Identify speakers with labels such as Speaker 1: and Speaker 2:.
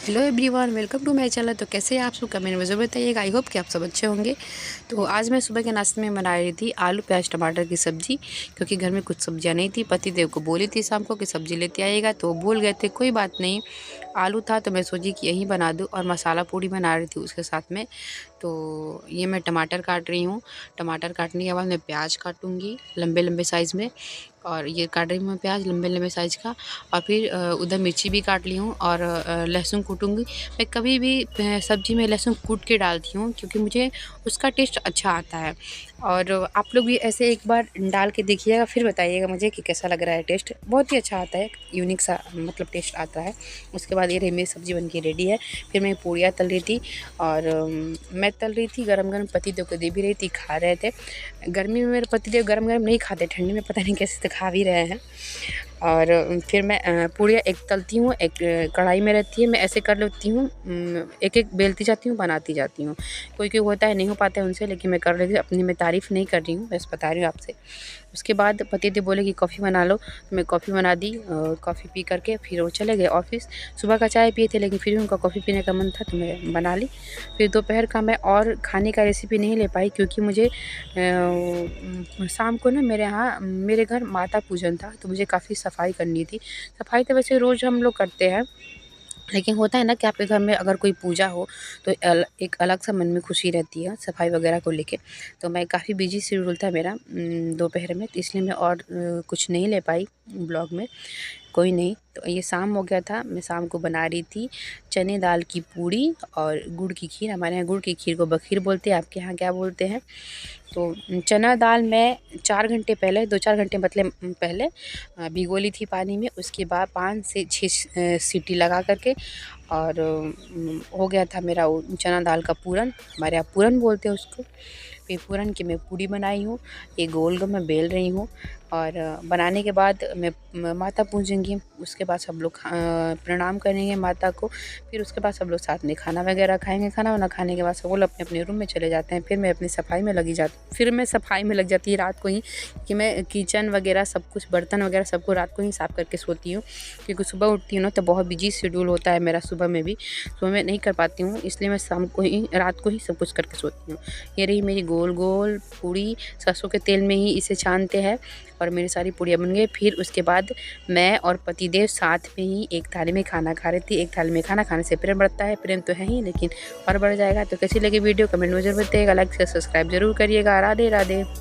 Speaker 1: Hello everyone, welcome to my channel. तो कैसे हैं आप सब, कमेंट में ज़रूर बताइएगा। आई होप कि आप सब अच्छे होंगे। तो आज मैं सुबह के नाश्ते में बना रही थी आलू प्याज टमाटर की सब्ज़ी, क्योंकि घर में कुछ सब्जियां नहीं थी। पतिदेव को बोली थी शाम को कि सब्ज़ी लेते आइएगा, तो वो भूल गए थे। कोई बात नहीं, आलू था तो मैं सोची कि यही बना दूँ। और मसाला पूड़ी बना रही थी उसके साथ में। तो ये मैं टमाटर काट रही हूँ। टमाटर काटने के बाद मैं प्याज काटूँगी लंबे लंबे साइज़ में, और ये काट रही हूँ मैं प्याज लंबे लंबे साइज़ का। और फिर उधर मिर्ची भी काट ली हूँ, और लहसुन कूटूँगी। मैं कभी भी सब्ज़ी में लहसुन कूट के डालती हूँ, क्योंकि मुझे उसका टेस्ट अच्छा आता है। और आप लोग भी ऐसे एक बार डाल के देखिएगा, फिर बताइएगा मुझे कि कैसा लग रहा है। टेस्ट बहुत ही अच्छा आता है, यूनिक सा मतलब टेस्ट आता है। उसके बाद ये रही मेरी सब्ज़ी बन के रेडी है। फिर मैं पूड़ियाँ तल रही थी, और मैं तल रही थी गरम गरम, पतिदेव को दे भी रही थी, खा रहे थे। गर्मी में मेरे पतिदेव गरम गरम नहीं खाते, ठंडी में पता नहीं कैसे तो खा भी रहे हैं। और फिर मैं पूड़ियाँ एक तलती हूँ, एक कढ़ाई में रहती है। मैं ऐसे कर लेती हूँ, एक एक बेलती जाती हूँ, बनाती जाती हूँ। कोई कोई होता है नहीं हो पाता है उनसे, लेकिन मैं कर लेती हूँ। अपनी मैं तारीफ़ नहीं कर रही हूँ, बस बता रही हूँ आपसे। उसके बाद पतिदेव बोले कि कॉफ़ी बना लो, तो मैं कॉफ़ी बना दी। कॉफ़ी पी करके फिर वो चले गए ऑफ़िस। सुबह का चाय पिए थे, लेकिन फिर भी उनका कॉफ़ी पीने का मन था, तो मैं बना ली। फिर दोपहर का मैं और खाने का रेसिपी नहीं ले पाई, क्योंकि मुझे शाम को ना मेरे घर माता पूजन था, तो मुझे काफ़ी सफाई करनी थी। सफाई तो वैसे रोज़ हम लोग करते हैं, लेकिन होता है ना कि आपके घर में अगर कोई पूजा हो तो एक अलग सा मन में खुशी रहती है सफाई वगैरह को लेके। तो मैं काफ़ी बिजी शेड्यूल था मेरा दोपहर में, तो इसलिए मैं और कुछ नहीं ले पाई ब्लॉग में। कोई नहीं, तो ये शाम हो गया था। मैं शाम को बना रही थी चने दाल की पूड़ी और गुड़ की खीर। हमारे यहाँ गुड़ की खीर को बखीर बोलते हैं, आपके यहाँ क्या बोलते हैं? तो चना दाल मैं 4 घंटे पहले, 2-4 घंटे मतलब पहले भिगो ली थी पानी में। उसके बाद 5 से 6 सीटी लगा करके, और हो गया था मेरा वो चना दाल का पूरन। हमारे यहाँ पूरन बोलते हैं उसको। फिर पूरन की मैं पूड़ी बनाई हूँ, ये गोल गोल मैं बेल रही हूँ। और बनाने के बाद मैं माता पूजेंगी। उसके बाद सब लोग प्रणाम करेंगे माता को। फिर उसके बाद सब लोग साथ में खाना वगैरह खाएंगे। खाना वाना खाने के बाद सब लोग अपने अपने रूम में चले जाते हैं। फिर मैं अपनी सफाई में लगी जाती फिर मैं सफाई में लग जाती है रात को ही, कि मैं किचन वगैरह सब कुछ, बर्तन वगैरह सबको रात को ही साफ़ करके सोती हूँ। क्योंकि सुबह उठती हूँ ना, तो बहुत बिजी शेड्यूल होता है मेरा सुबह में भी, तो मैं नहीं कर पाती हूँ। इसलिए मैं शाम को ही, रात को ही सब कुछ करके सोती हूँ। ये रही मेरी गोल गोल पूड़ी, सरसों के तेल में ही इसे छानते हैं। और मेरी सारी पूड़ियाँ बन गई। फिर उसके बाद मैं और पतिदेव साथ में ही एक थाली में खाना खा रही थी। एक थाली में खाना खाने से प्रेम बढ़ता है, प्रेम तो है ही, लेकिन और बढ़ जाएगा। तो कैसी लगी वीडियो कमेंट में जरूर बताइएगा। लाइक से सब्सक्राइब जरूर करिएगा। राधे राधे।